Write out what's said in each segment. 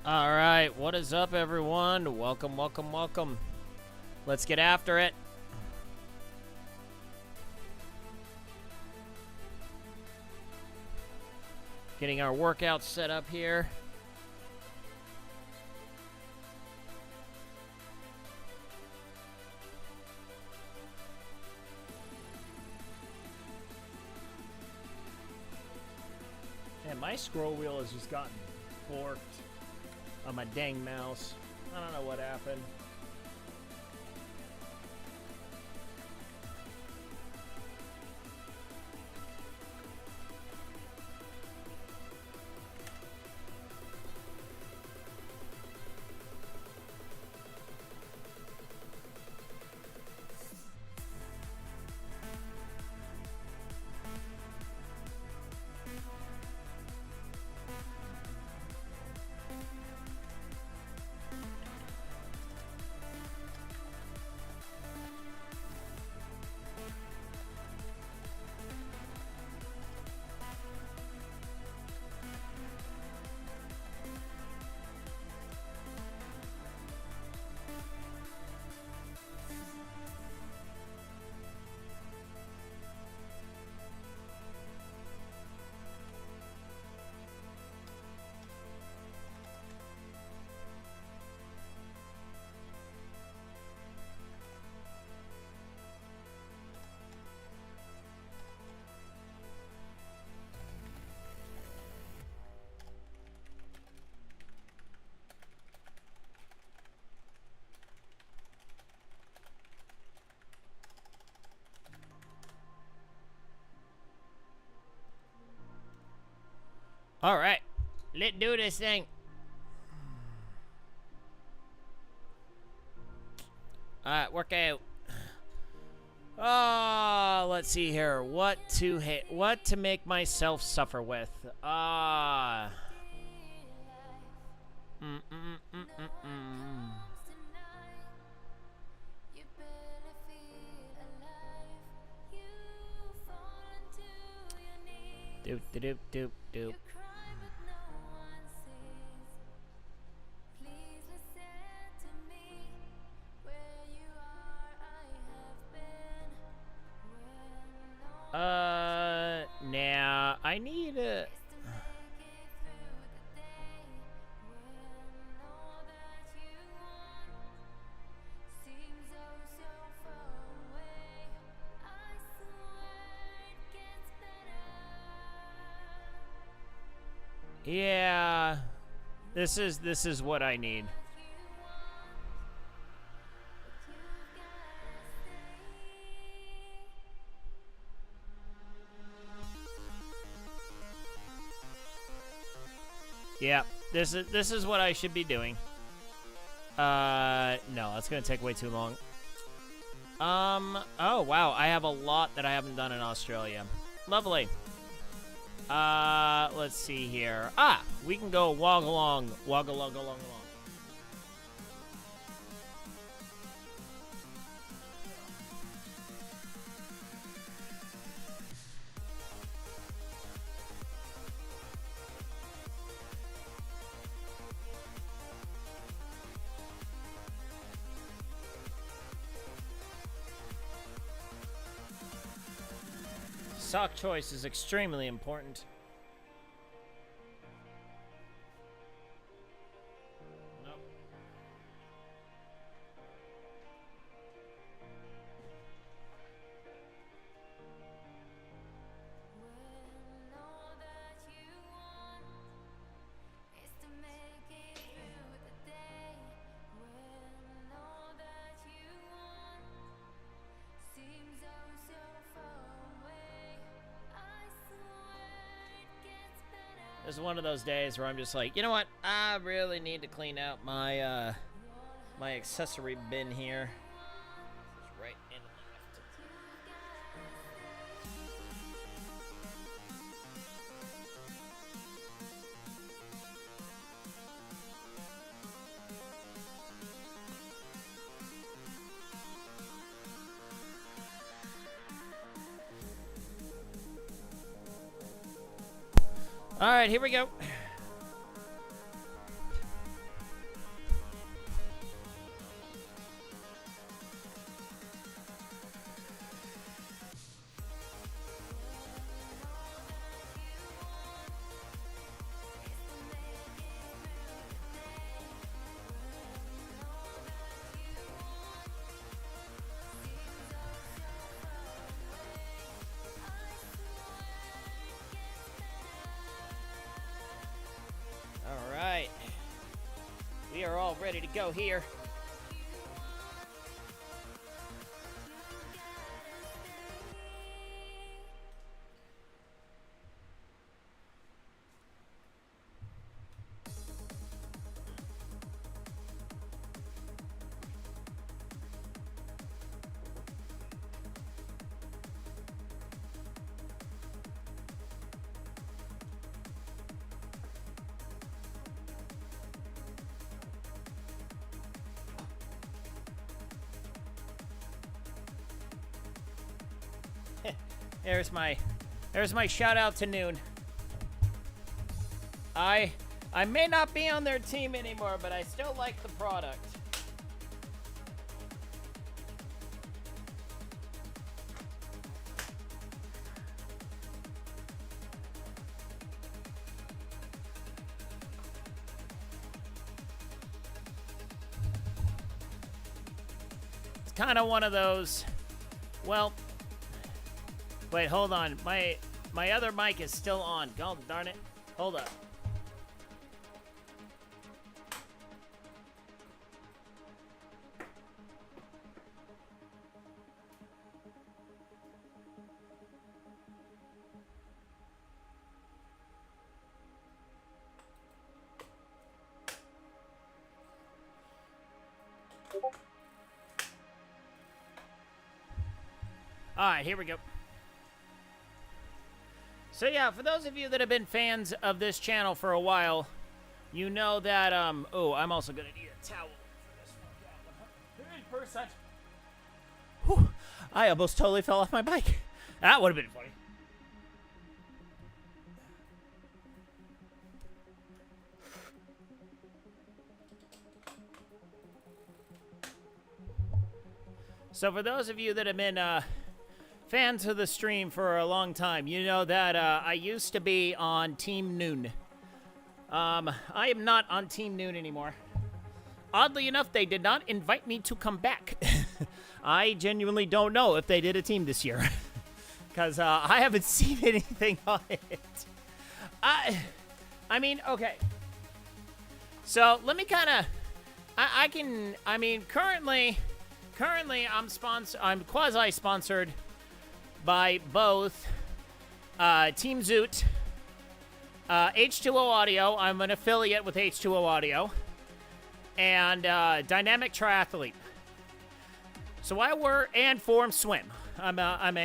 All right, what is up, everyone? Welcome, welcome, welcome. Let's get after it. Getting our workout set up here. Man, my scroll wheel has just gotten forked on my dang mouse. I don't know what happened. All right, let's do this thing. All right, work out. Oh, let's see here. What to make myself suffer with? Doop doop doop doop. Now I need a. Yeah, this is what I need. Yeah, this is what I should be doing. No, that's gonna take way too long. Oh wow, I have a lot that I haven't done in Australia. Lovely. Let's see here. We can go wog along. Sock choice is extremely important. Nope. This is one of those days where I'm just like, you know what? I really need to clean out my my accessory bin here. It's right in All right, here we go. all ready to go here. There's my shout out to Noon. I may not be on their team anymore, but I still like the product. It's kind of one of those, well, wait, hold on. My other mic is still on. God darn it. Hold up. All right, here we go. So yeah, for those of you that have been fans of this channel for a while, you know that, oh, I'm also gonna need a towel for this one. Whew, I almost totally fell off my bike. That would have been funny. So for those of you that have been, fans of the stream for a long time, you know that I used to be on Team Noon. I am not on Team Noon anymore. Oddly enough, they did not invite me to come back. I genuinely don't know if they did a team this year. Because I haven't seen anything on it. I mean, okay. So, let me kind of... currently I'm quasi-sponsored by both Team Zoot, H2O Audio. I'm an affiliate with H2O Audio, and Dynamic Triathlete. So I work and Form Swim. I'm on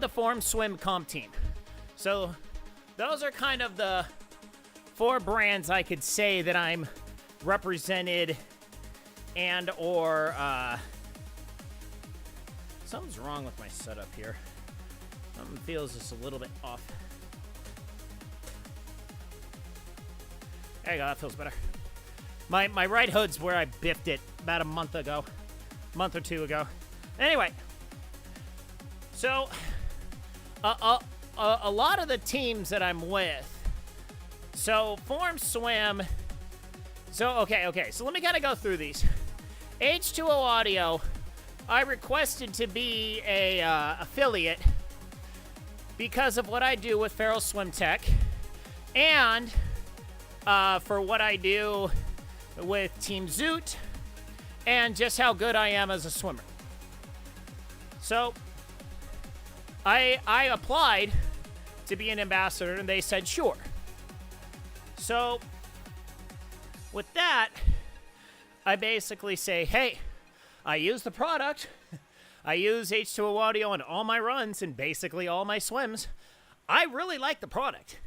the Form Swim comp team. So those are kind of the 4 brands I could say that I'm represented and or something's wrong with my setup here. Something feels just a little bit off. There you go, that feels better. My right hood's where I biffed it about a month or 2 ago. Anyway, so a lot of the teams that I'm with, so Form Swim, so okay, so let me kind of go through these. H2O Audio, I requested to be a affiliate because of what I do with Feral Swim Tech, and for what I do with Team Zoot, and just how good I am as a swimmer. So I applied to be an ambassador, and they said sure. So with that, I basically say, hey, I use the product. I use H2O Audio in all my runs and basically all my swims. I really like the product.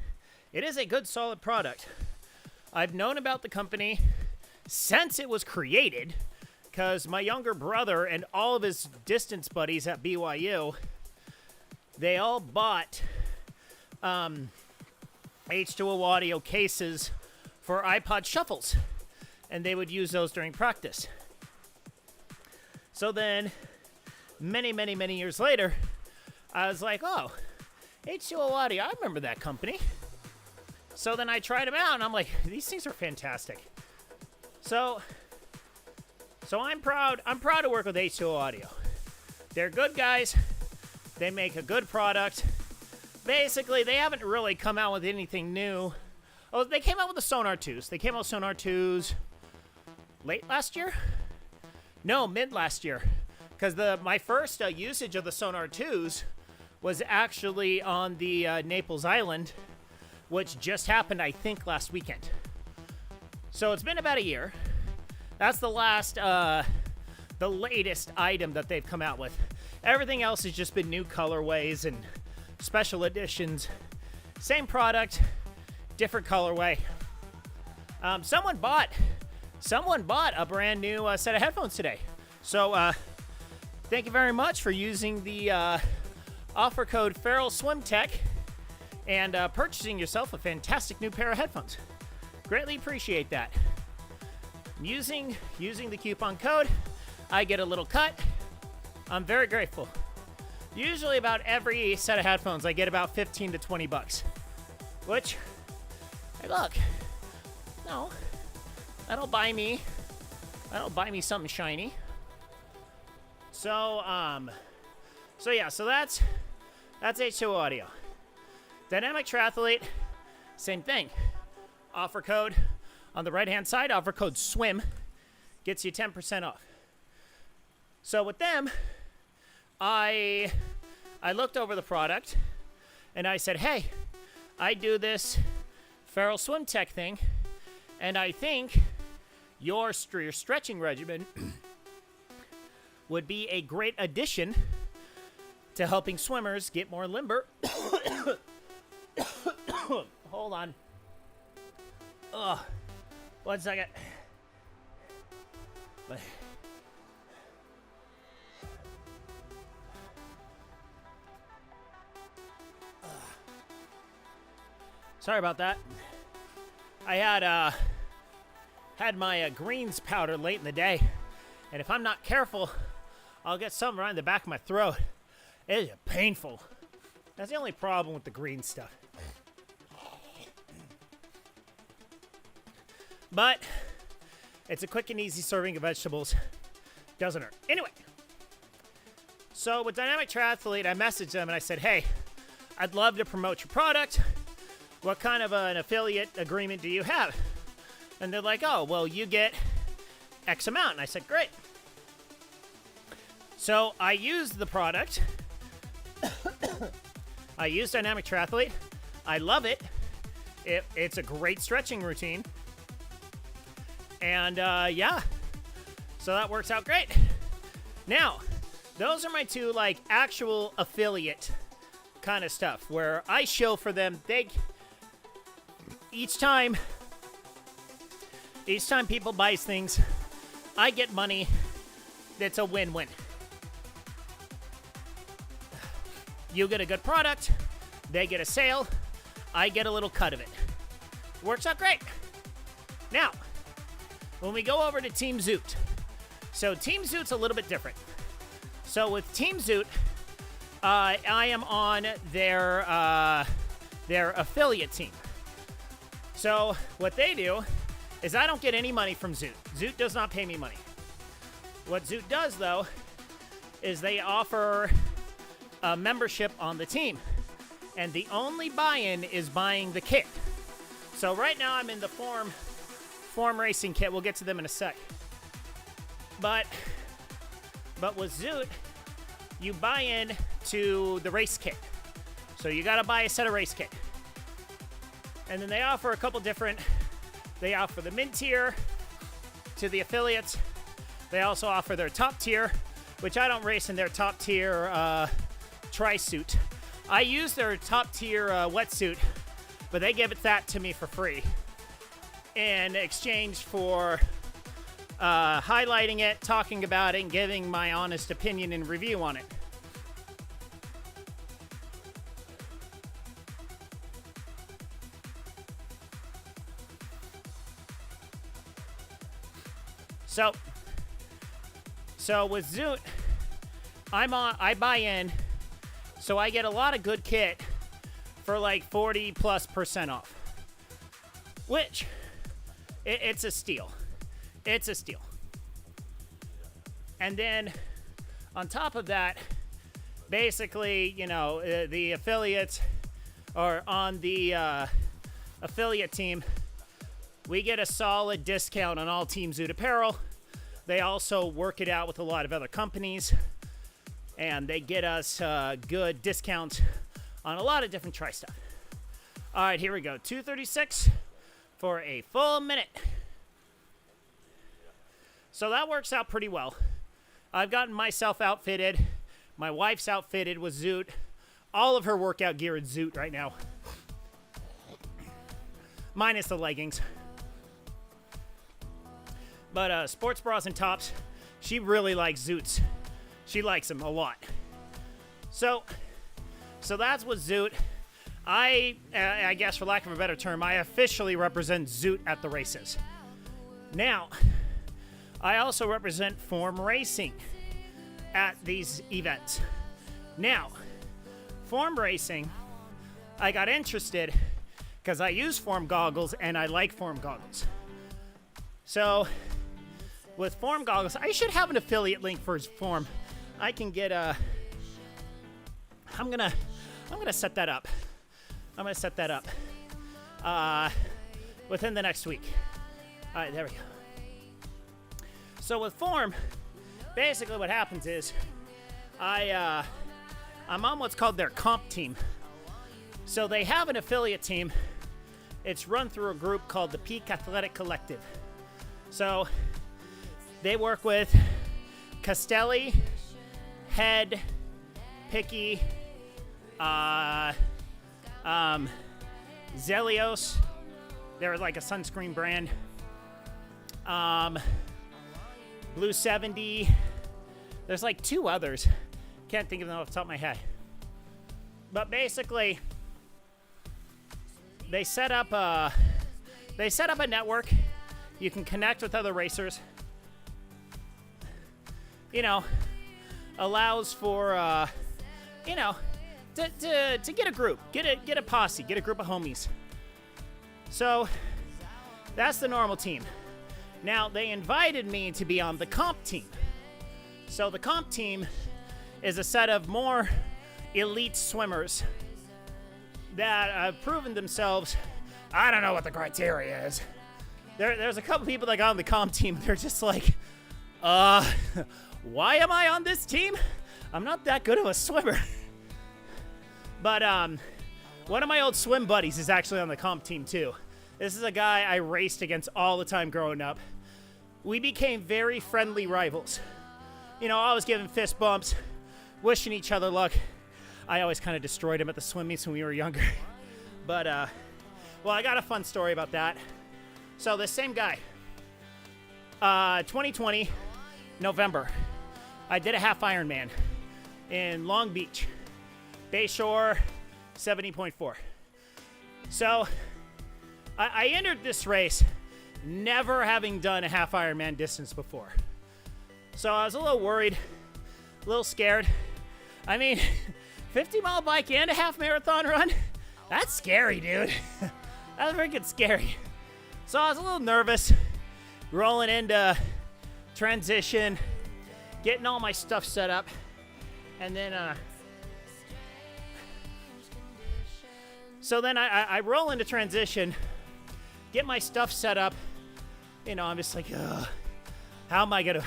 It is a good, solid product. I've known about the company since it was created, because my younger brother and all of his distance buddies at BYU, they all bought H2O Audio cases for iPod shuffles, and they would use those during practice. So then, many, many, many years later, I was like, oh, H2O Audio, I remember that company. So then I tried them out, and I'm like, these things are fantastic. So I'm proud to work with H2O Audio. They're good guys. They make a good product. Basically, they haven't really come out with anything new. Oh, they came out with the Sonar 2s. late last year. No, mid last year, because my first usage of the Sonar 2s was actually on the Naples Island, which just happened, I think, last weekend. So it's been about a year. That's the latest item that they've come out with. Everything else has just been new colorways and special editions. Same product, different colorway. Someone bought a brand new set of headphones today. So thank you very much for using the offer code Feral Swim Tech and purchasing yourself a fantastic new pair of headphones. Greatly appreciate that. Using the coupon code, I get a little cut. I'm very grateful. Usually about every set of headphones, I get about 15 to 20 bucks. Which, hey look, no, that'll buy me something shiny. So that's H2O Audio. Dynamic Triathlete, same thing. Offer code on the right-hand side, offer code SWIM, gets you 10% off. So with them, I looked over the product, and I said, hey, I do this Feral Swim Tech thing, and I think your stretching regimen would be a great addition to helping swimmers get more limber. Hold on. Ugh. 1 second. Sorry about that. I had my greens powder late in the day, and if I'm not careful, I'll get something right in the back of my throat. It is painful. That's the only problem with the green stuff. But it's a quick and easy serving of vegetables. Doesn't hurt. Anyway, so with Dynamic Triathlete, I messaged them and I said, hey, I'd love to promote your product. What kind of an affiliate agreement do you have? And they're like, oh, well, you get X amount. And I said, great. So I used the product. I use Dynamic Triathlete. I love it. It's a great stretching routine. And yeah, so that works out great. Now, those are my two like actual affiliate kind of stuff where I show for them. Each time people buys things, I get money. That's a win-win. You get a good product, they get a sale, I get a little cut of it. Works out great. Now, when we go over to Team Zoot, so Team Zoot's a little bit different. So with Team Zoot, I am on their affiliate team. So what they do is I don't get any money from Zoot. Zoot does not pay me money. What Zoot does, though, is they offer a membership on the team. And the only buy-in is buying the kit. So right now I'm in the Form Racing kit. We'll get to them in a sec. But with Zoot, you buy in to the race kit. So you got to buy a set of race kit. And then they offer a couple different, they offer the mid tier to the affiliates. They also offer their top tier, which I don't race in their top tier tri-suit. I use their top tier wetsuit, but they give that to me for free in exchange for highlighting it, talking about it, and giving my honest opinion and review on it. So with Zoot, I buy in, so I get a lot of good kit for like 40+% off, which it's a steal. It's a steal. And then on top of that, basically, you know, the affiliates are on the affiliate team. we get a solid discount on all Team Zoot apparel. They also work it out with a lot of other companies, and they get us good discounts on a lot of different Tri stuff. All right, here we go. 2:36 for a full minute. So that works out pretty well. I've gotten myself outfitted. My wife's outfitted with Zoot. All of her workout gear is Zoot right now. Minus the leggings. But sports bras and tops, she really likes Zoots. She likes them a lot. So that's what Zoot. I guess, for lack of a better term, I officially represent Zoot at the races. Now, I also represent Form Racing at these events. Now, Form Racing, I got interested because I use Form goggles and I like Form goggles. So, with Form goggles, I should have an affiliate link for Form. I can get a. I'm gonna set that up. I'm gonna set that up within the next week. All right, there we go. So with Form, basically what happens is I'm on what's called their comp team. So they have an affiliate team. It's run through a group called the Peak Athletic Collective. So they work with Castelli, Head, Picky, Zelios. They're like a sunscreen brand. Blue 70. There's like two others. Can't think of them off the top of my head. But basically, they set up a network. You can connect with other racers. You know, allows for to get a group, get a posse, get a group of homies. So that's the normal team. Now they invited me to be on the comp team. So the comp team is a set of more elite swimmers that have proven themselves. I don't know what the criteria is. There's a couple people that got on the comp team. They're just like, why am I on this team? I'm not that good of a swimmer. But one of my old swim buddies is actually on the comp team too. This is a guy I raced against all the time growing up. We became very friendly rivals. You know, always giving fist bumps, wishing each other luck. I always kind of destroyed him at the swim meets when we were younger. But, well, I got a fun story about that. So this same guy, 2020, November, I did a half Ironman in Long Beach, Bayshore, 70.4. So I entered this race never having done a half Ironman distance before. So I was a little worried, a little scared. I mean, 50-mile bike and a half marathon run? That's scary, dude. That's freaking scary. So I was a little nervous, rolling into transition, getting all my stuff set up, and then so then I roll into transition, get my stuff set up. You know, I'm just like, how am I gonna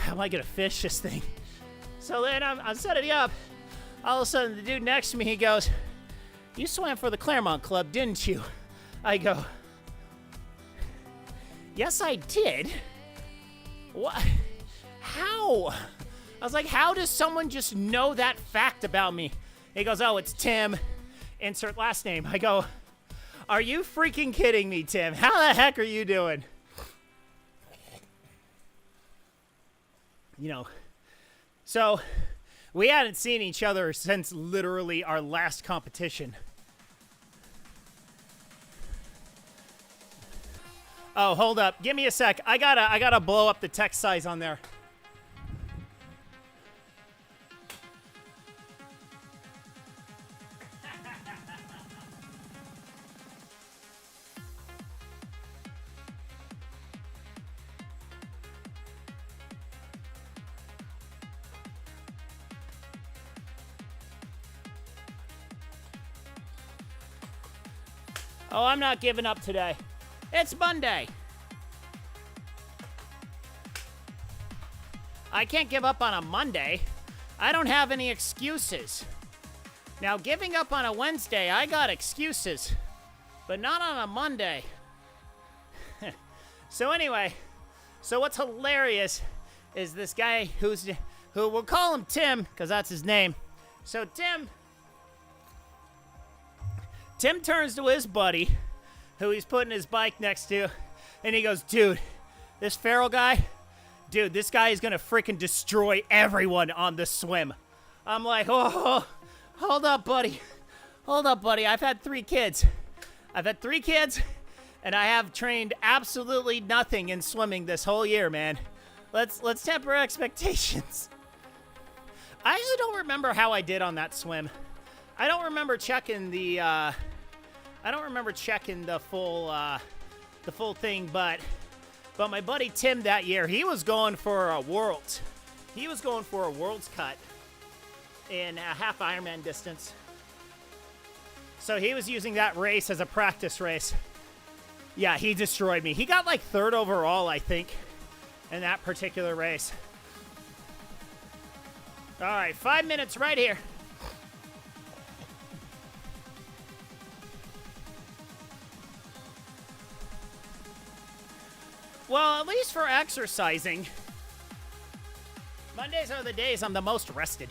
fish this thing? So then I'm setting up. All of a sudden, the dude next to me, he goes, "You swam for the Claremont Club, didn't you?" I go, "Yes, I did." What? How? I was like, how does someone just know that fact about me? He goes, "Oh, it's Tim. Insert last name." I go, "Are you freaking kidding me, Tim? How the heck are you doing?" You know, so we hadn't seen each other since literally our last competition. Oh, hold up. Give me a sec. I gotta blow up the text size on there. Oh, I'm not giving up today. It's Monday. I can't give up on a Monday. I don't have any excuses. Now, giving up on a Wednesday, I got excuses, but not on a Monday. So anyway, so what's hilarious is this guy who we'll call him Tim, because that's his name. So Tim turns to his buddy, who he's putting his bike next to, and he goes, dude, this Farrell guy, dude, this guy is going to freaking destroy everyone on the swim. I'm like, oh, hold up, buddy. Hold up, buddy. I've had 3 kids. And I have trained absolutely nothing in swimming this whole year, man. Let's temper expectations. I actually don't remember how I did on that swim. I don't remember checking the full thing, but my buddy Tim that year, he was going for a Worlds. He was going for a Worlds cut in a half Ironman distance. So he was using that race as a practice race. Yeah, he destroyed me. He got like 3rd overall, I think, in that particular race. All right, 5 minutes right here. Well, at least for exercising, Mondays are the days I'm the most rested.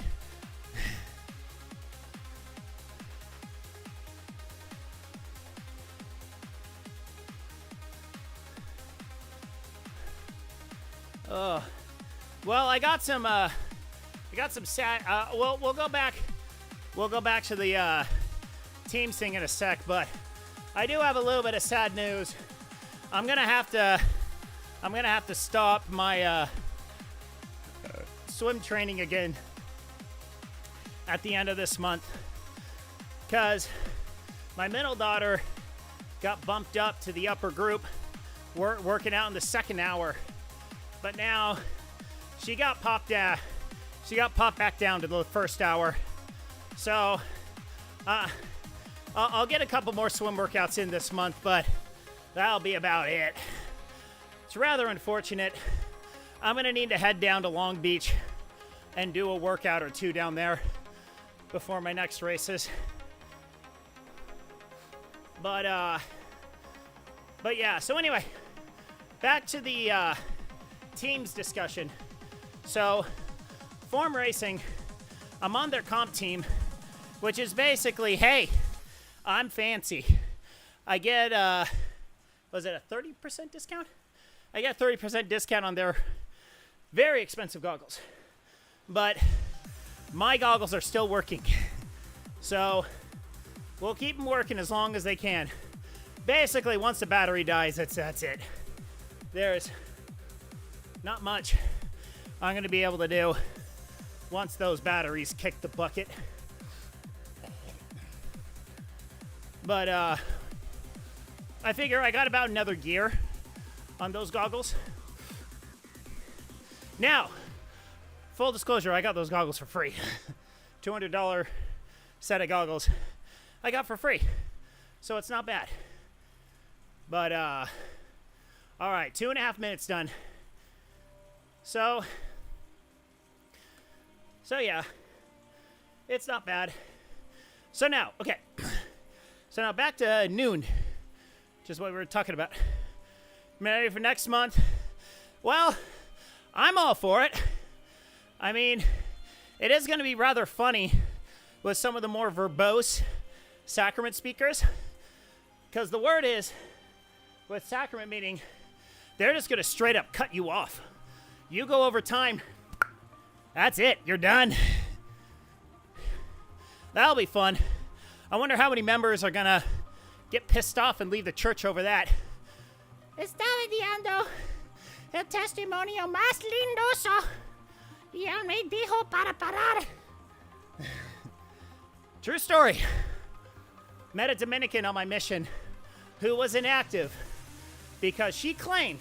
Well, I got some sad. We'll go back. We'll go back to the team thing in a sec, but I do have a little bit of sad news. I'm gonna have to stop my swim training again at the end of this month, because my middle daughter got bumped up to the upper group, working out in the 2nd hour. But now she got popped back down to the 1st hour. So I'll get a couple more swim workouts in this month, but that'll be about it. It's rather unfortunate. I'm going to need to head down to Long Beach and do a workout or 2 down there before my next races. But yeah, so anyway, back to the teams discussion. So, Form Racing, I'm on their comp team, which is basically, hey, I'm fancy. I get, was it a 30% discount? I get a 30% discount on their very expensive goggles. But my goggles are still working. So, we'll keep them working as long as they can. Basically, once the battery dies, that's it. There's not much I'm going to be able to do once those batteries kick the bucket. But I figure I got about another year on those goggles. Now, full disclosure, I got those goggles for free. $200 set of goggles I got for free. So it's not bad. But, all right, 2.5 minutes done. So yeah, it's not bad. So now, okay. So now back to noon, which is what we were talking about. Ready for next month? Well, I'm all for it. I mean, it is going to be rather funny with some of the more verbose sacrament speakers, because the word is, with sacrament meaning, they're just going to straight up cut you off. You go over time, that's it, you're done. That'll be fun. I wonder how many members are gonna get pissed off and leave the church over that. Está viendo el testimonio más lindoso y él me dijo para parar. True story. Met a Dominican on my mission who was inactive because she claimed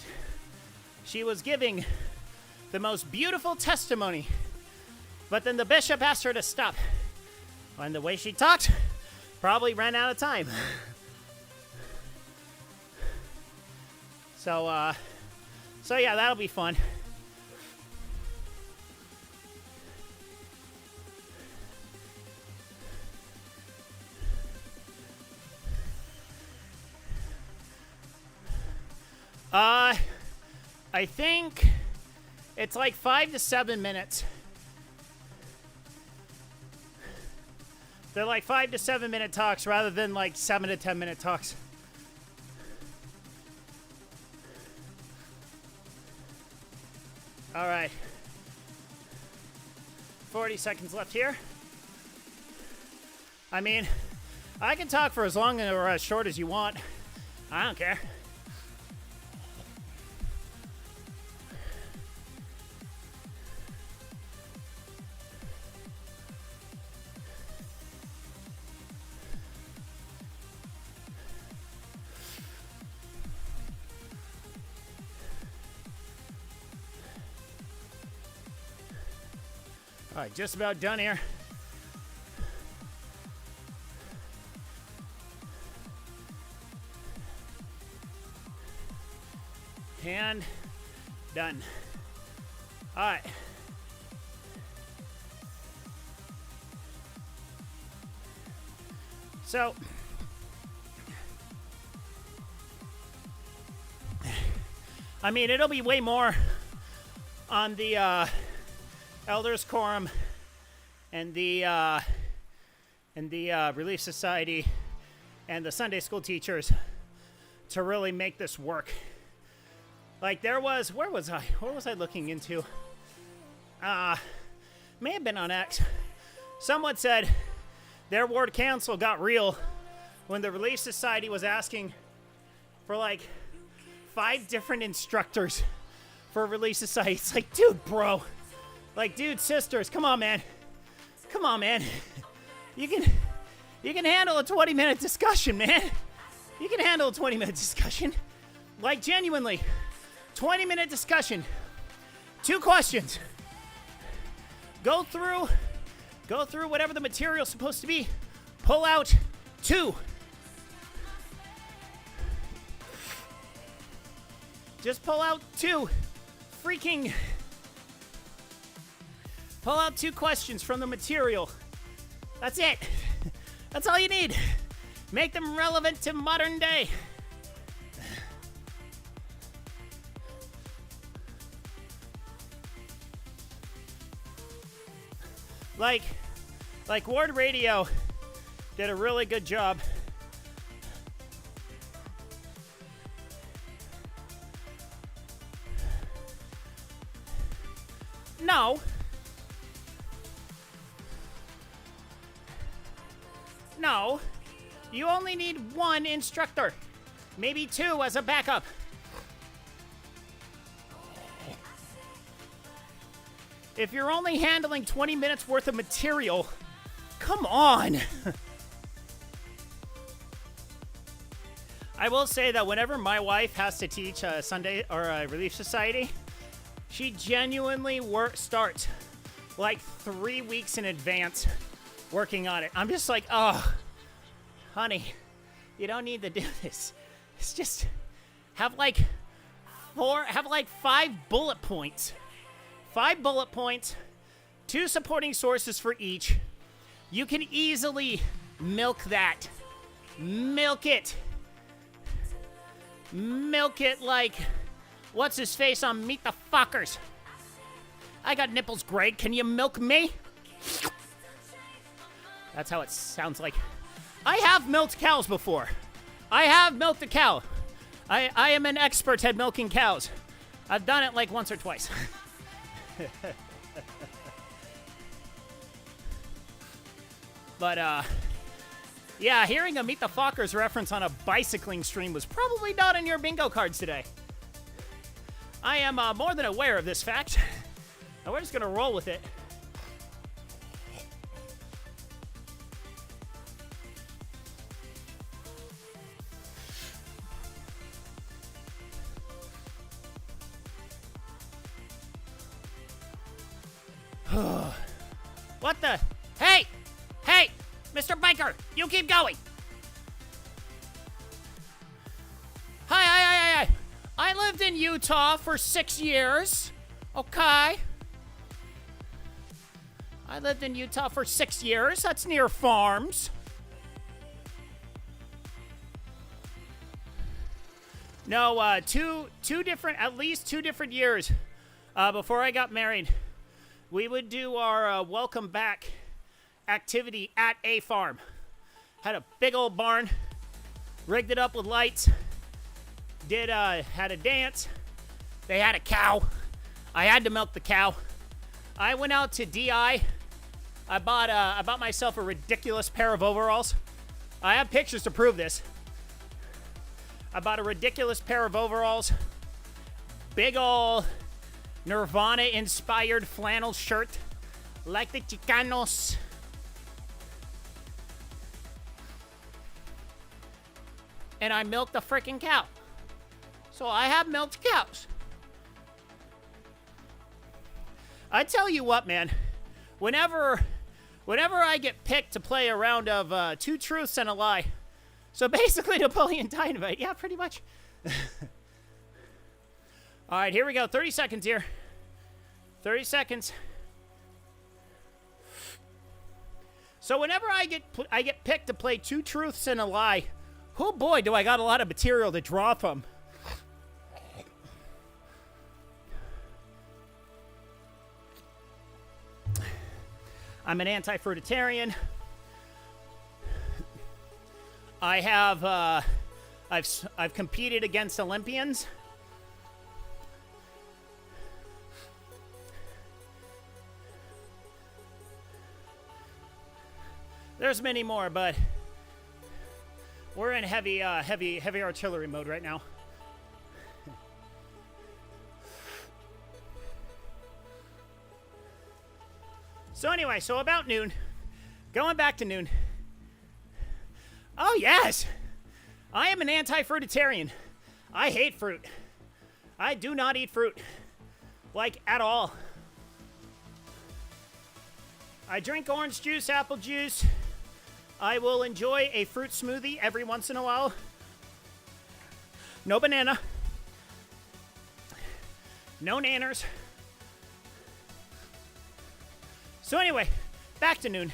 she was giving the most beautiful testimony, but then the bishop asked her to stop. And the way she talked, probably ran out of time. So yeah, that'll be fun. I think it's like 5 to 7 minutes. They're like 5 to 7 minute talks rather than like 7 to 10 minute talks. All right. 40 seconds left here. I mean, I can talk for as long or as short as you want. I don't care. All right, just about done here. And done. All right. So, I mean, it'll be way more on the Elders Quorum and the Relief Society and the Sunday school teachers to really make this work. Like there was, where was I? What was I looking into? May have been on X. Someone said their ward council got real when the Relief Society was asking for like 5 different instructors for Relief Society. It's like, dude, bro. Like, dude, sisters, come on, man. Come on, man. You can handle a 20-minute discussion, man. You can handle a 20-minute discussion. Like, genuinely. 20-minute discussion. 2 questions. Go through whatever the material's supposed to be. Pull out 2. Just pull out 2 freaking... Pull out 2 questions from the material. That's it. That's all you need. Make them relevant to modern day. Like Ward Radio did a really good job. No. No. You only need 1 instructor. Maybe 2 as a backup. If you're only handling 20 minutes worth of material, come on. I will say that whenever my wife has to teach a Sunday or a Relief Society, she genuinely starts like 3 weeks in advance working on it. I'm just like, oh, honey, you don't need to do this. It's just have like 5 bullet points. 5 bullet points, 2 supporting sources for each. You can easily milk that. Milk it. Milk it like, what's his face on Meet the Fockers? I got nipples, Greg. Can you milk me? That's how it sounds like. I have milked cows before. I have milked a cow. I am an expert at milking cows. I've done it like once or twice. But, yeah, hearing a Meet the Fockers reference on a bicycling stream was probably not on your bingo cards today. I am more than aware of this fact. And we're just going to roll with it. What the? Hey! Hey! Mr. Biker! You keep going! Hi! I lived in Utah for 6 years. Okay. I lived in Utah for 6 years. That's near farms. No, two different, at least 2 different years before I got married, we would do our welcome back activity at a farm. Had a big old barn, rigged it up with lights, had a dance. They had a cow. I had to milk the cow. I went out to DI. I bought myself a ridiculous pair of overalls. I have pictures to prove this. I bought a ridiculous pair of overalls, big ol' Nirvana-inspired flannel shirt, like the Chicanos. And I milked a freaking cow. So I have milked cows. I tell you what, man, whenever I get picked to play a round of 2 truths and a lie, so basically Napoleon Dynamite. Yeah, pretty much. All right, here we go. 30 seconds here. 30 seconds. So whenever I get picked to play 2 truths and a lie, oh boy, do I got a lot of material to draw from. I'm an anti-fruitarian. I have, I've competed against Olympians. There's many more, but we're in heavy artillery mode right now. So anyway, so about noon, going back to noon. Oh, yes. I am an anti-fruitarian. I hate fruit. I do not eat fruit. Like, at all. I drink orange juice, apple juice. I will enjoy a fruit smoothie every once in a while. No banana. No nanners. So anyway, back to noon.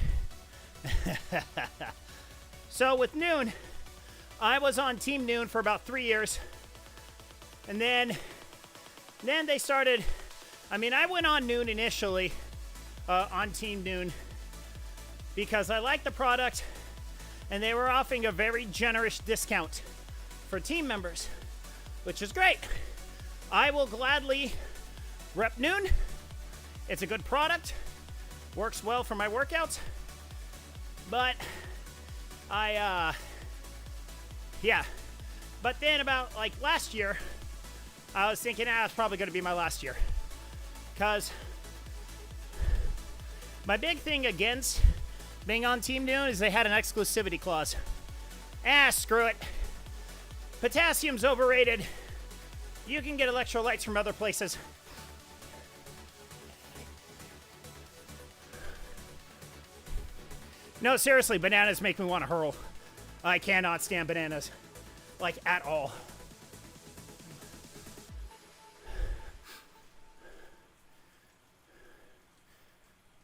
So with Noon, I was on Team Noon for about 3 years. And then they started, I went on Noon initially, on Team Noon, because I liked the product, and they were offering a very generous discount for team members, which is great. I will gladly rep Noon. It's a good product, works well for my workouts, but But then about like last year, I was thinking, it's probably going to be my last year. Because my big thing against being on Team Noon is they had an exclusivity clause. Screw it. Potassium's overrated. You can get electrolytes from other places. No, seriously, bananas make me want to hurl. I cannot stand bananas. Like, at all.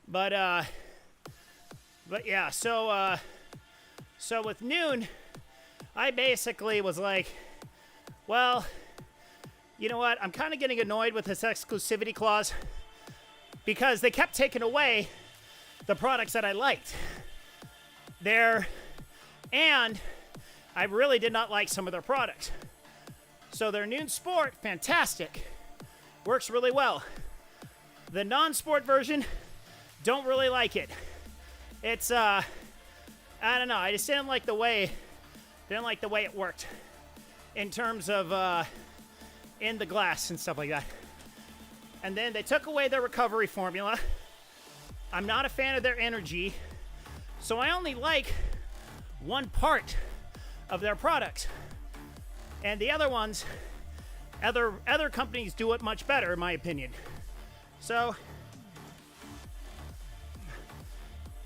But yeah, so with Noon, I basically was like, well, you know what? I'm kind of getting annoyed with this exclusivity clause because they kept taking away the products that I liked. And I really did not like some of their products. So their Noon Sport, fantastic. Works really well. The non-sport version, don't really like it. It's, I don't know. I just didn't like the way it worked in terms of, in the glass and stuff like that. And then they took away their recovery formula. I'm not a fan of their energy. So I only like one part of their products. And the other ones, other companies do it much better, in my opinion. So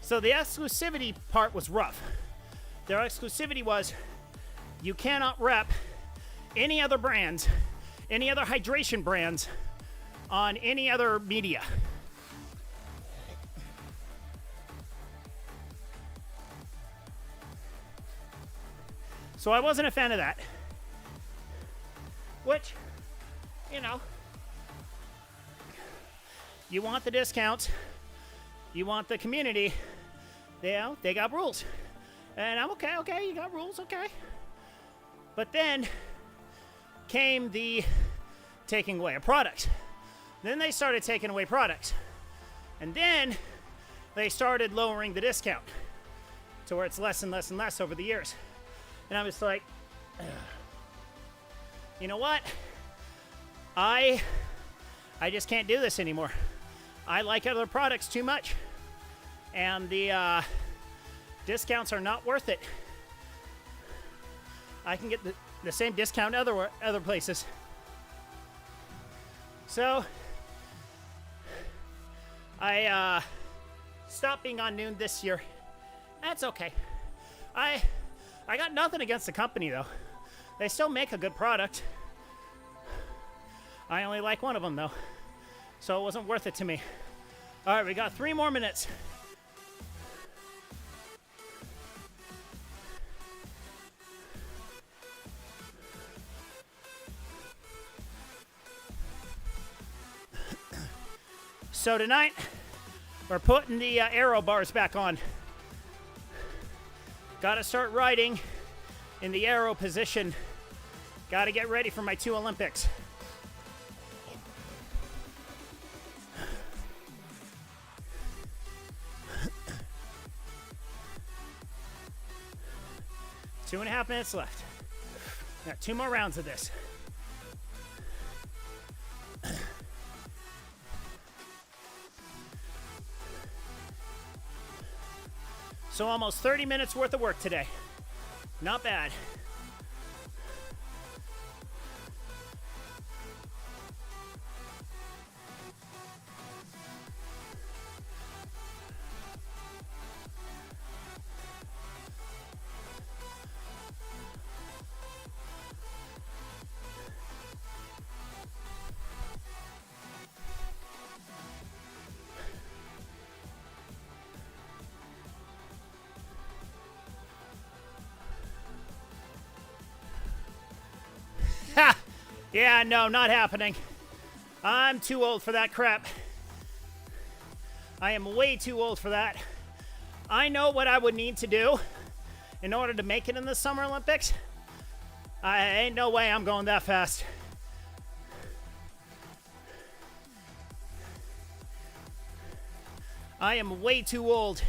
the exclusivity part was rough. Their exclusivity was you cannot rep any other brands, any other hydration brands on any other media. So I wasn't a fan of that. which, you know, you want the discounts, you want the community, they got rules. And I'm okay, you got rules, okay. But then came the taking away of products. Then they started taking away products. And then they started lowering the discount to where it's less and less and less over the years. And I was like, ugh. You know what? I just can't do this anymore. I like other products too much. And the discounts are not worth it. I can get the same discount other places. So I stopped being on Noon this year. That's okay. I got nothing against the company though. They still make a good product. I only like one of them though, so it wasn't worth it to me. All right, we got 3 more minutes. So tonight, we're putting the aero bars back on. Gotta start riding in the aero position. Gotta get ready for my 2 Olympics. Two and a half minutes left. Got 2 more rounds of this. So almost 30 minutes worth of work today. Not bad. Ha! Yeah, no, not happening. I'm too old for that crap. I am way too old for that. I know what I would need to do in order to make it in the Summer Olympics. I ain't no way I'm going that fast. I am way too old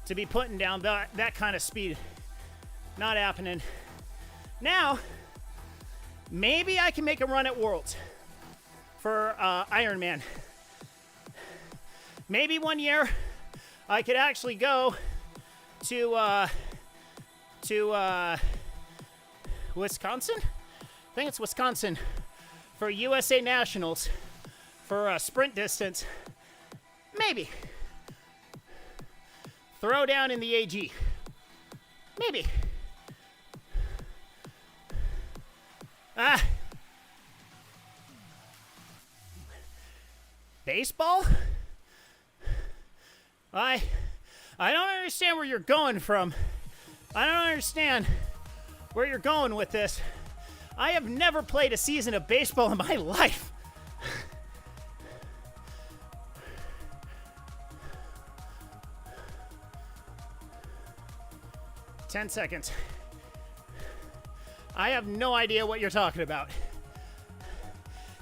to be putting down that kind of speed. Not happening. Now, maybe I can make a run at Worlds for Ironman. Maybe one year I could actually go to Wisconsin? I think it's Wisconsin for USA Nationals for a sprint distance. Maybe. Throw down in the AG. Maybe. Baseball? I don't understand where you're going from. I don't understand where you're going with this. I have never played a season of baseball in my life. Ten seconds. I have no idea what you're talking about.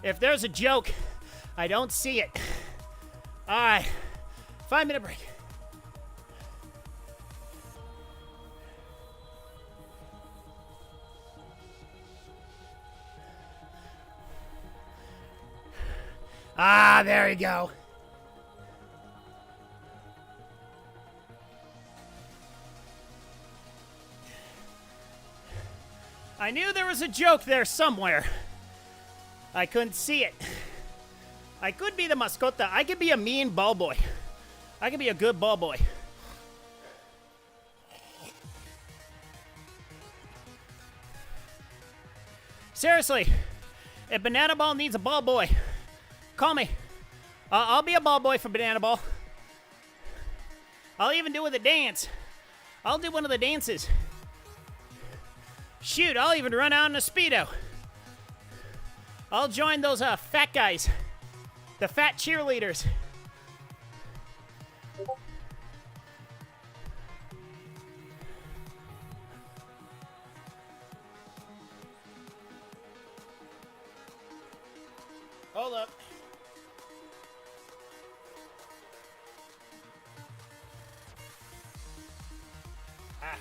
If there's a joke, I don't see it. All right, 5-minute break. Ah, there you go. I knew there was a joke there somewhere. I couldn't see it. I could be the mascota. I could be a mean ball boy. I could be a good ball boy. Seriously, if Banana Ball needs a ball boy, call me. I'll be a ball boy for Banana Ball. I'll even do it with a dance. I'll do one of the dances. Shoot, I'll even run out in a Speedo. I'll join those fat guys. The fat cheerleaders. Hold up. Ah.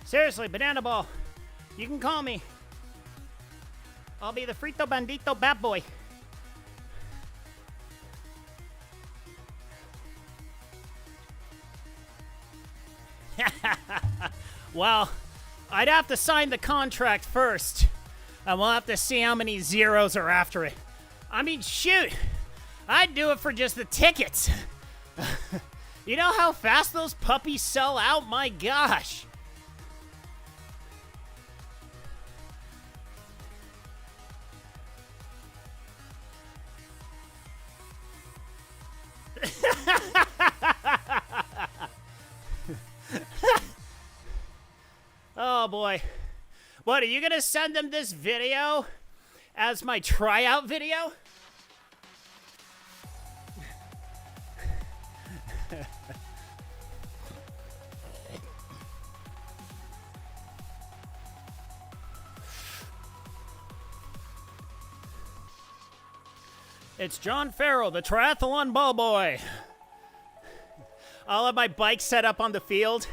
Seriously, Banana Ball, you can call me. I'll be the Frito Bandito Bat Boy. Well, I'd have to sign the contract first, and we'll have to see how many zeros are after it. I mean, shoot, I'd do it for just the tickets. You know how fast those puppies sell out? My gosh. Oh boy. What, are you gonna send them this video as my tryout video? It's John Farrell, the triathlon ball boy. I'll have my bike set up on the field.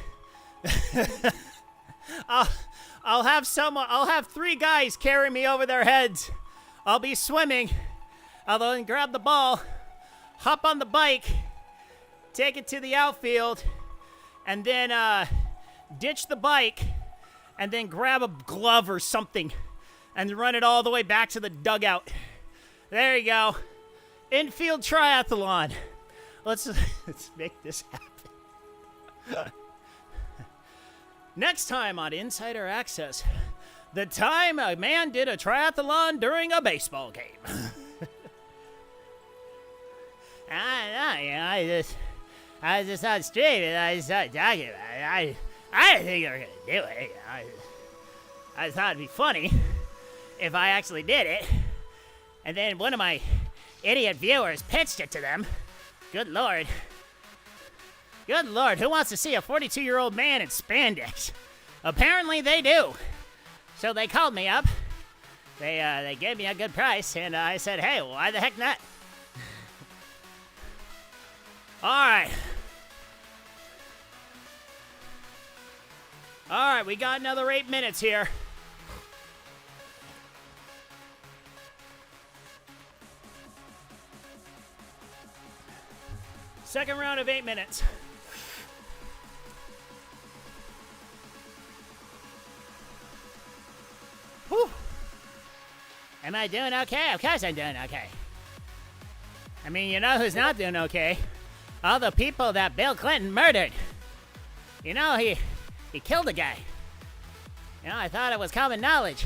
I'll have 3 guys carry me over their heads. I'll be swimming. I'll then grab the ball, hop on the bike, take it to the outfield, and then ditch the bike, and then grab a glove or something, and run it all the way back to the dugout. There you go. Infield triathlon. Let's make this happen. Next time on Insider Access, the time a man did a triathlon during a baseball game. I just on stream and I started talking about it. I didn't think you were going to do it. I thought it'd be funny if I actually did it. And then one of my idiot viewers pitched it to them. Good Lord. Good Lord, who wants to see a 42-year-old man in spandex? Apparently they do. So they called me up. They gave me a good price, and I said, hey, why the heck not? All right, we got another 8 minutes here. Second round of 8 minutes. Whew. Am I doing okay? Of course I'm doing okay. I mean, you know who's not doing okay? All the people that Bill Clinton murdered. You know, he killed a guy. You know, I thought it was common knowledge.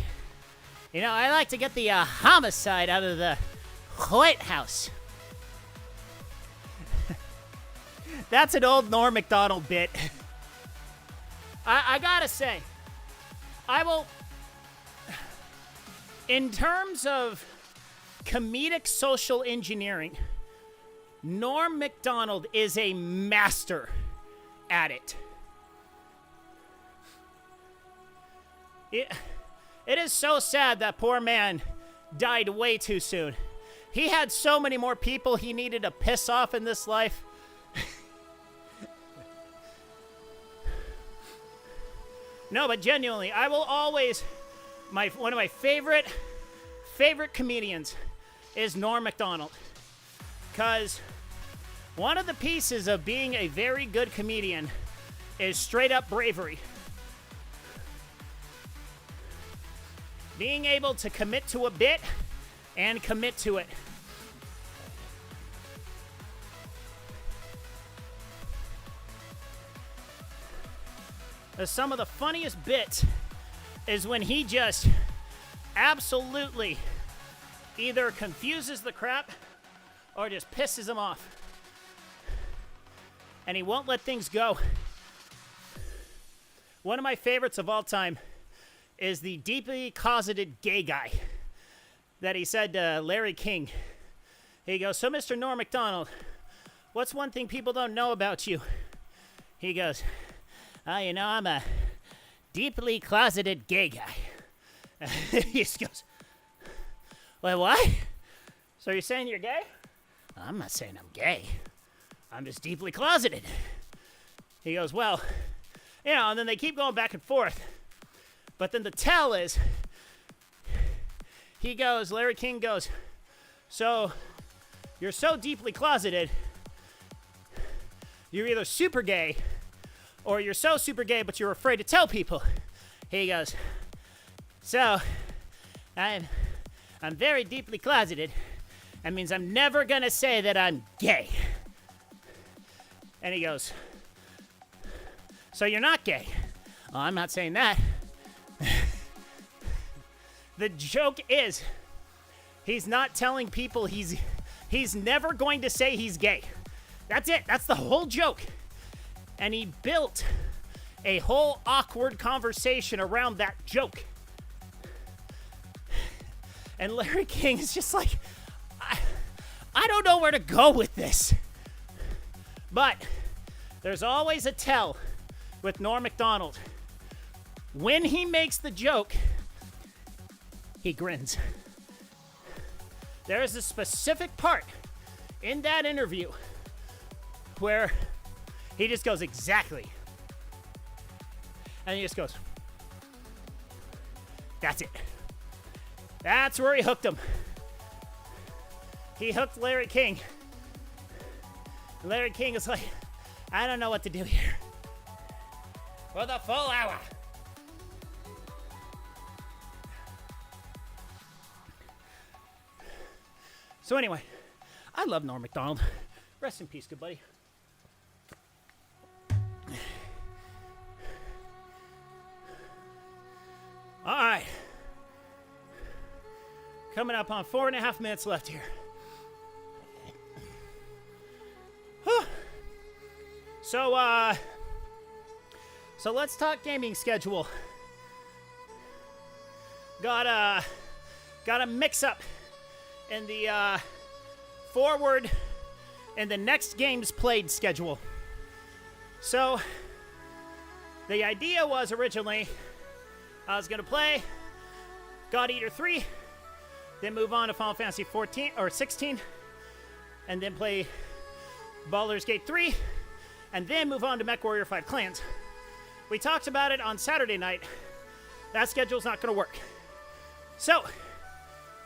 You know, I like to get the homicide out of the White House. That's an old Norm Macdonald bit. I gotta say, I will... In terms of comedic social engineering, Norm Macdonald is a master at it. It is so sad that poor man died way too soon. He had so many more people he needed to piss off in this life. No, but genuinely, I will always... One of my favorite comedians is Norm Macdonald. Because one of the pieces of being a very good comedian is straight up bravery. Being able to commit to a bit and commit to it. Some of the funniest bits is when he just absolutely either confuses the crap or just pisses him off. And he won't let things go. One of my favorites of all time is the deeply closeted gay guy that he said to Larry King. He goes, "So, Mr. Norm Macdonald, what's one thing people don't know about you?" He goes, "Oh, I'm a deeply closeted gay guy." He just goes, "Wait, what? So you're saying you're gay?" "I'm not saying I'm gay. I'm just deeply closeted." He goes, "Well, and then they keep going back and forth. But then the tell is, Larry King goes, "So you're so deeply closeted, you're either super gay or you're so super gay but you're afraid to tell people." He goes, "So I'm very deeply closeted. That means I'm never gonna say that I'm gay." And he goes, "So you're not gay?" "Oh, I'm not saying that." The joke is, he's not telling people he's never going to say he's gay. That's it. That's the whole joke. And he built a whole awkward conversation around that joke. And Larry King is just like, I don't know where to go with this. But there's always a tell with Norm Macdonald. When he makes the joke, he grins. There is a specific part in that interview where he just goes, "Exactly." And he just goes, "That's it." That's where he hooked him. He hooked Larry King. Larry King is like, "I don't know what to do here." For the full hour. So anyway, I love Norm Macdonald. Rest in peace, good buddy. All right. Coming up on 4.5 minutes left here. So let's talk gaming schedule. Got a mix up in the forward and the next games played schedule. So the idea was originally I was gonna play God Eater 3, then move on to Final Fantasy 14 or 16, and then play Baldur's Gate 3, and then move on to MechWarrior 5 Clans. We talked about it on Saturday night. That schedule's not gonna work. So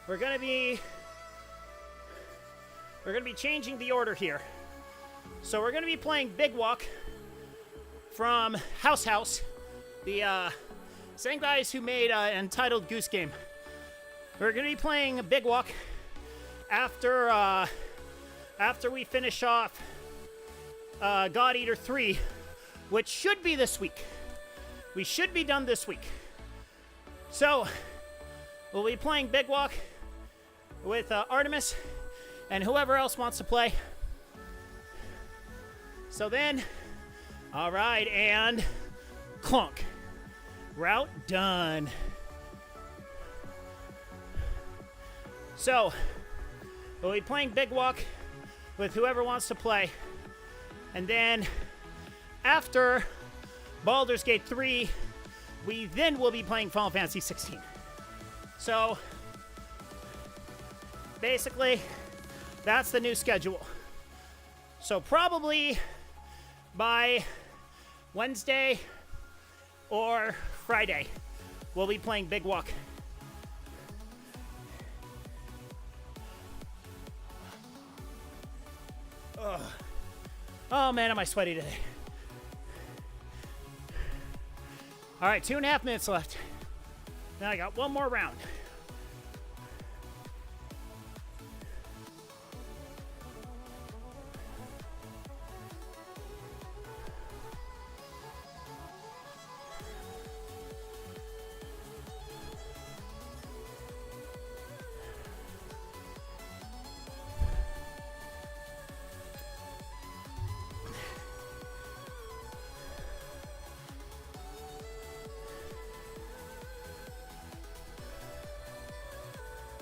we're gonna be changing the order here. So we're gonna be playing Big Walk from House, the same guys who made Entitled Goose Game. We're gonna be playing Big Walk after we finish off God Eater 3, which should be this week. We should be done this week. So we'll be playing Big Walk with Artemis and whoever else wants to play. So then, all right, and clunk. Route done. So we'll be playing Big Walk with whoever wants to play. And then after Baldur's Gate 3, we then will be playing Final Fantasy 16. So basically, that's the new schedule. So probably by Wednesday or Friday, we'll be playing Big Walk. Ugh. Oh man, am I sweaty today. All right, 2.5 minutes left. Now I got one more round.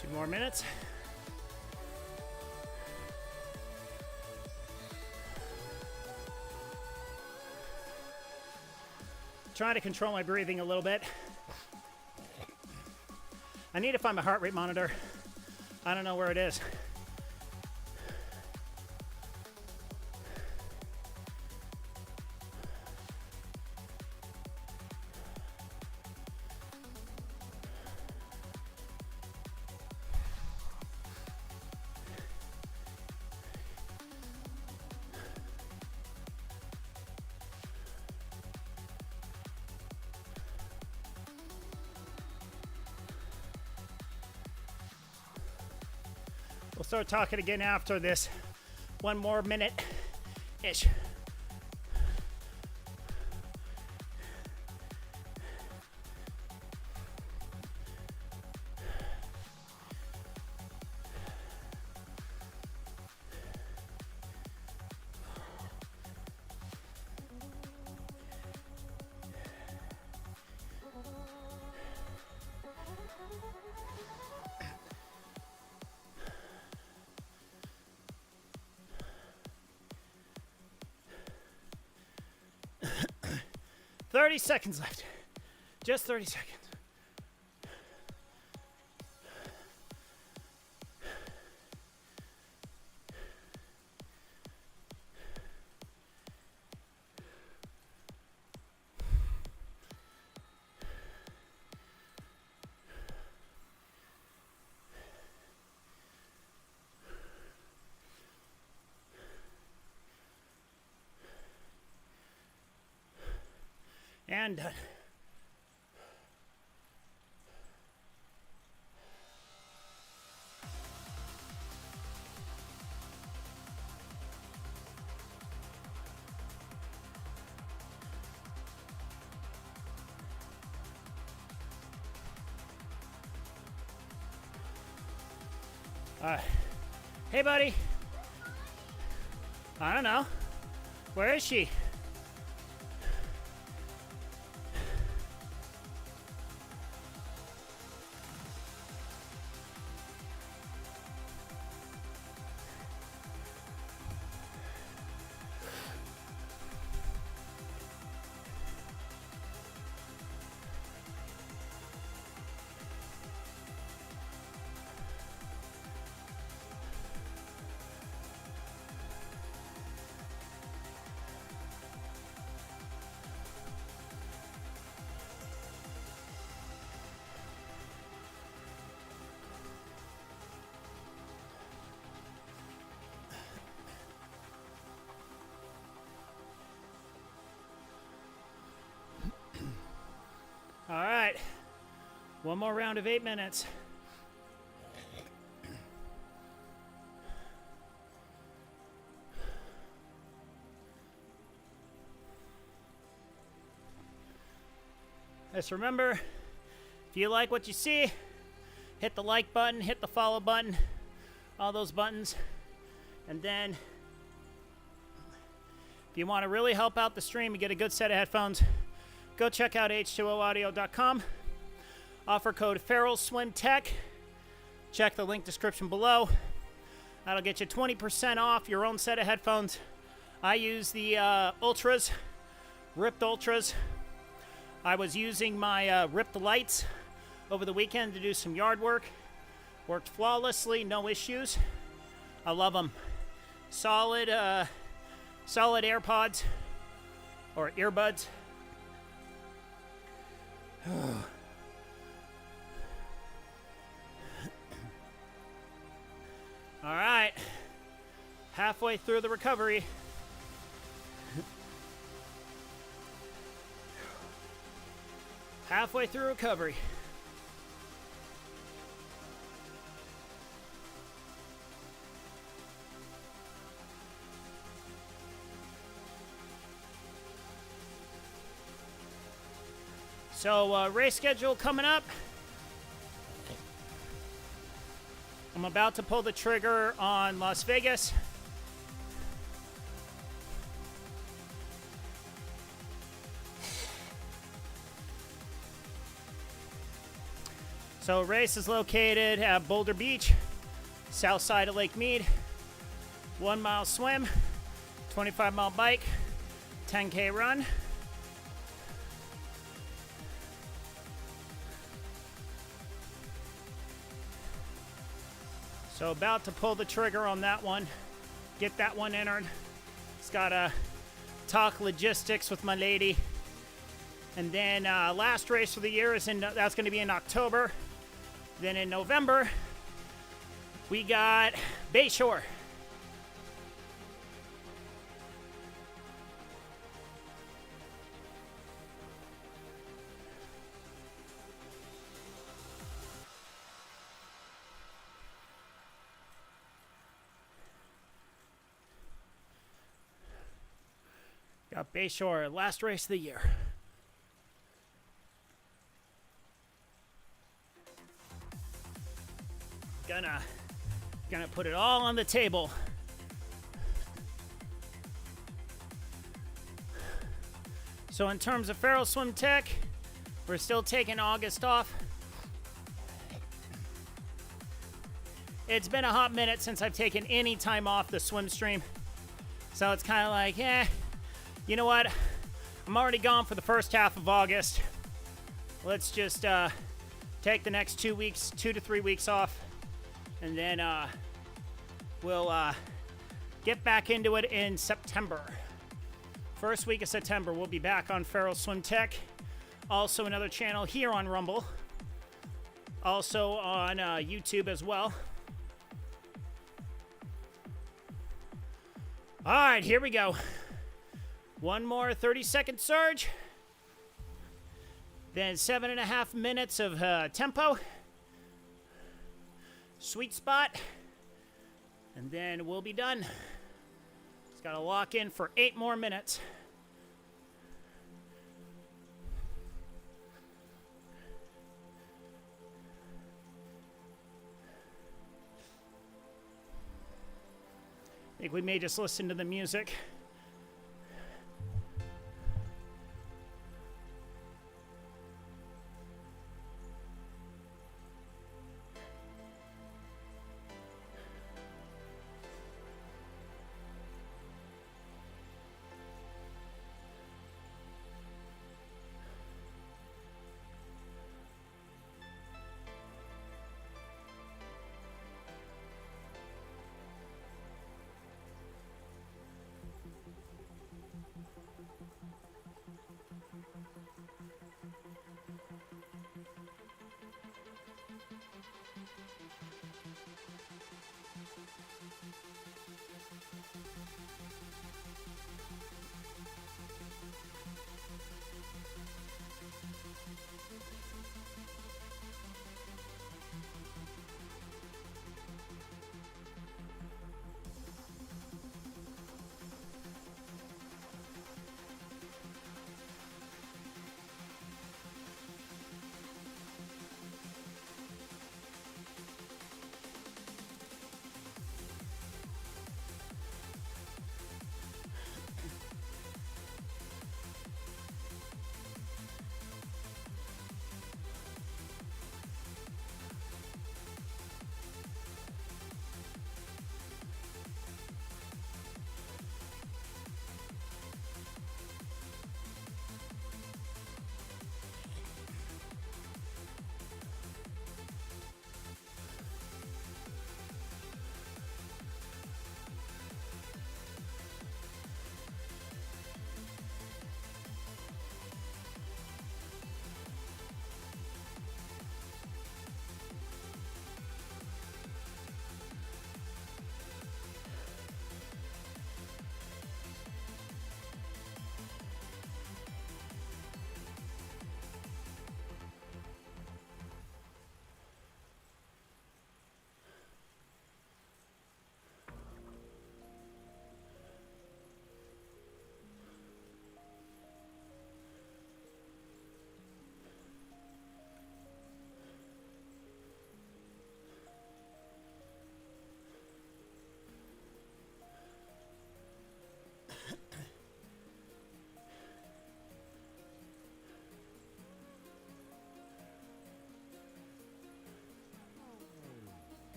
2 more minutes. Trying to control my breathing a little bit. I need to find my heart rate monitor. I don't know where it is. We'll start talking again after this. 1 more minute-ish. Thirty seconds left. Just 30 seconds. And done. Hey, buddy. I don't know. Where is she? All right. 1 more round of 8 minutes. Just remember, if you like what you see, hit the like button, hit the follow button, all those buttons. And then, if you want to really help out the stream and get a good set of headphones, go check out h2oaudio.com. Offer code FeralSwimTech. Check the link description below. That'll get you 20% off your own set of headphones. I use the Ultras, Ripped Ultras. I was using my Ripped Lights over the weekend to do some yard work. Worked flawlessly, no issues. I love them. Solid AirPods or earbuds. All right, halfway through the recovery. Halfway through recovery. So, race schedule coming up. I'm about to pull the trigger on Las Vegas. So race is located at Boulder Beach, south side of Lake Mead. 1 mile swim, 25-mile bike, 10K run. So about to pull the trigger on that one, get that one entered. Just gotta talk logistics with my lady. And then last race of the year is that's gonna be in October. Then in November, we got Bayshore. Got Bayshore, last race of the year. Gonna put it all on the table. So in terms of Feral Swim Tech, we're still taking August off. It's been a hot minute since I've taken any time off the swim stream. So it's kind of like, you know what? I'm already gone for the first half of August. Let's just take the next 2 to 3 weeks off. And then we'll get back into it in September. First week of September, we'll be back on Feral Swim Tech. Also another channel here on Rumble. Also on YouTube as well. All right, here we go. One more 30-second surge. Then 7.5 minutes of tempo. Sweet spot. And then we'll be done. Just got to lock in for 8 more minutes. I think we may just listen to the music.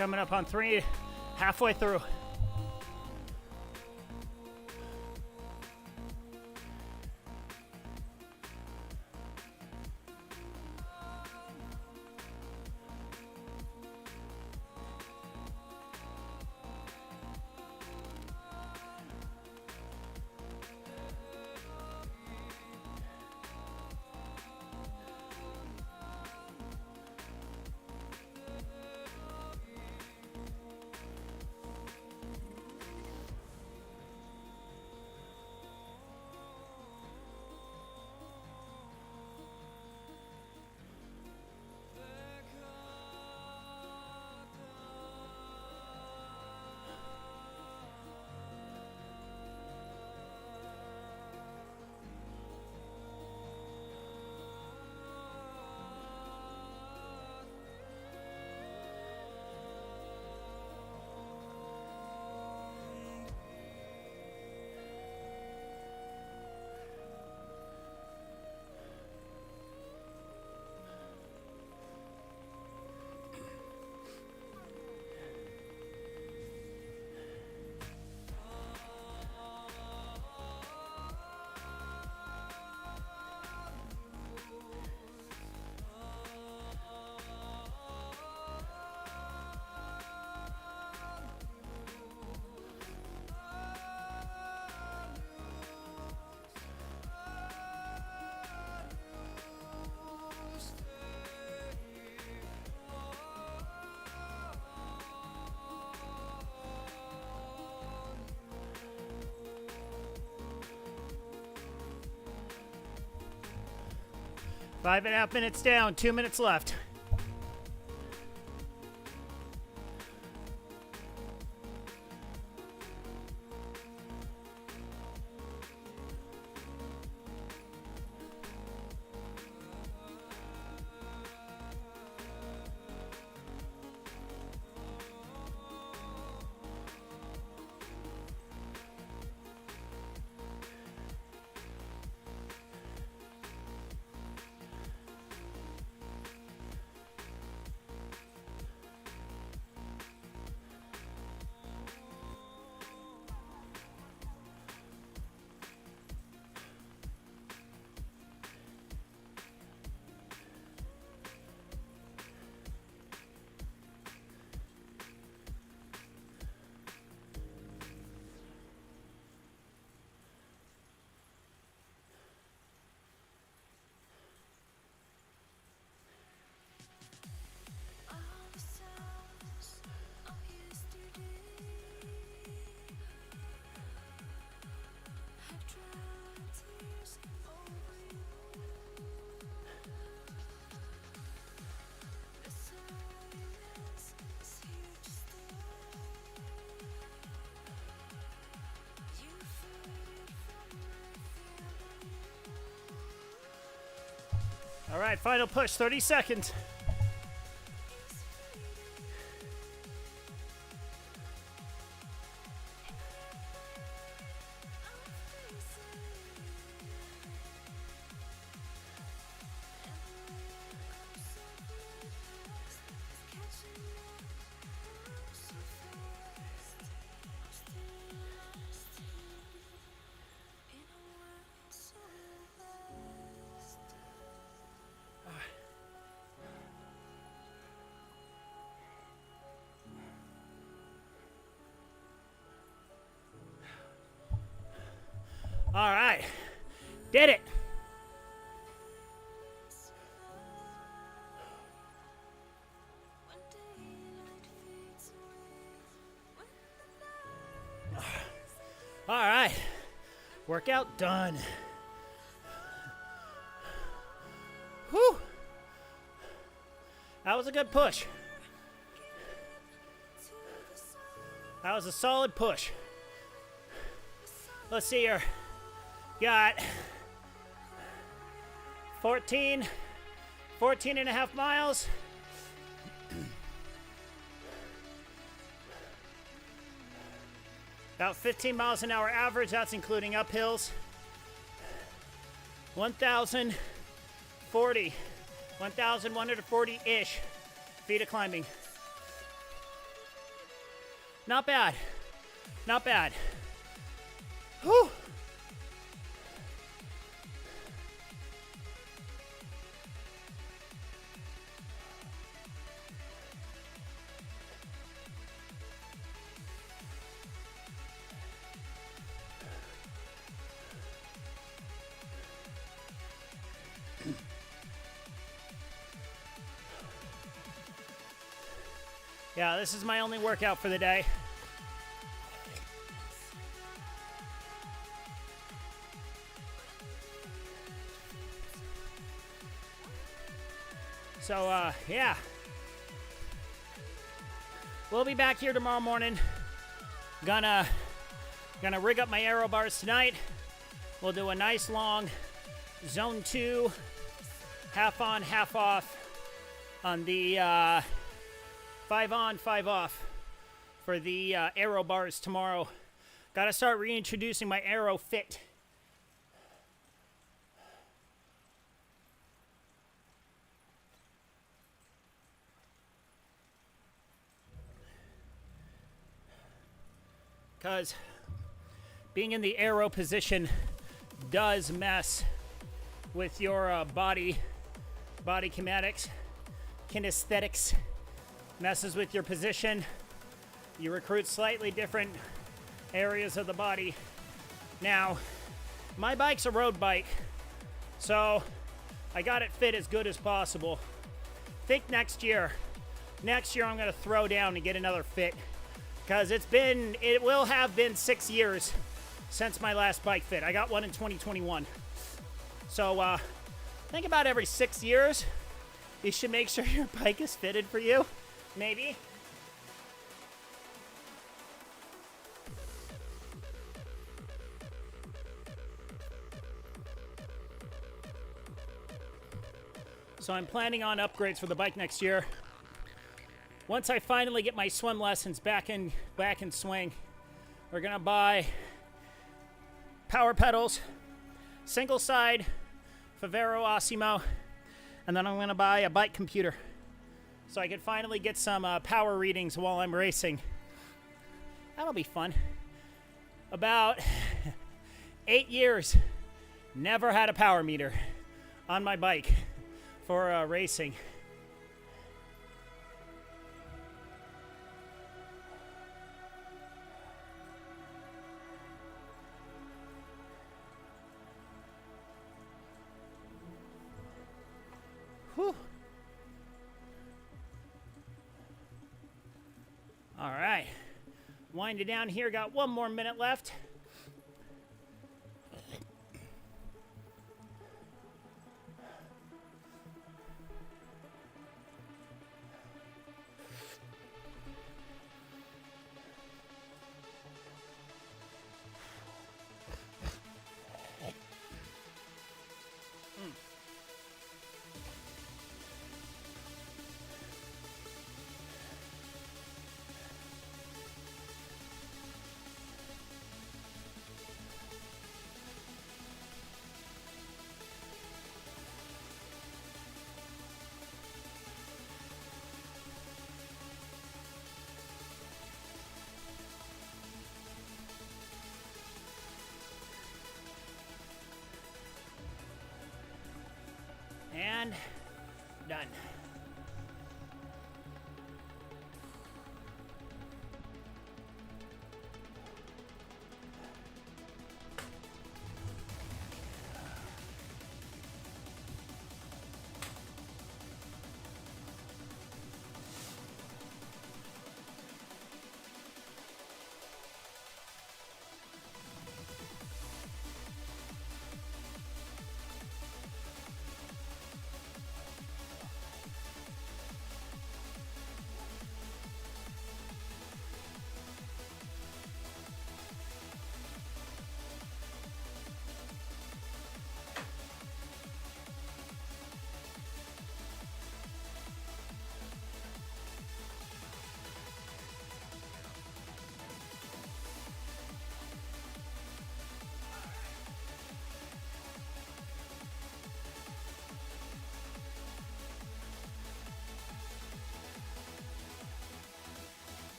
Coming up on 3, halfway through. Five and a half minutes down, 2 minutes left. All right, final push, 30 seconds. All right, did it. All right, workout done. Whew. That was a good push. That was a solid push. Let's see here. Got 14 and a half miles. About 15 miles an hour average. That's including uphills. 1,140-ish feet of climbing. Not bad. Not bad. Whew. Yeah, this is my only workout for the day. So, yeah. We'll be back here tomorrow morning. Gonna rig up my aero bars tonight. We'll do a nice long zone 2, half on, half off on the 5 on, 5 off for the aero bars tomorrow. Gotta start reintroducing my aero fit. Because being in the aero position does mess with your body kinematics, kinesthetics, messes with your position. You recruit slightly different areas of the body. Now, my bike's a road bike, so I got it fit as good as possible. Think next year I'm gonna throw down and get another fit. Because it will have been 6 years since my last bike fit. I got one in 2021. So, think about every 6 years, you should make sure your bike is fitted for you. Maybe. So I'm planning on upgrades for the bike next year. Once I finally get my swim lessons back in swing, we're gonna buy power pedals, single side Favero Osimo, and then I'm gonna buy a bike computer so I can finally get some power readings while I'm racing. That'll be fun. About 8 years, never had a power meter on my bike for racing. Whew. All right. Winding down here. Got 1 more minute left.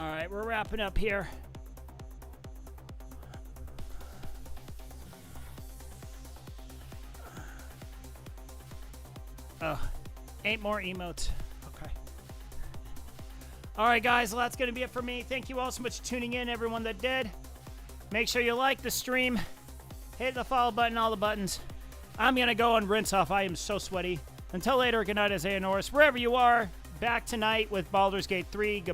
All right, we're wrapping up here. Oh, 8 more emotes. Okay. All right, guys, well, that's going to be it for me. Thank you all so much for tuning in, everyone that did. Make sure you like the stream. Hit the follow button, all the buttons. I'm going to go and rinse off. I am so sweaty. Until later, good night, Isaiah Norris. Wherever you are, back tonight with Baldur's Gate 3. Goodbye.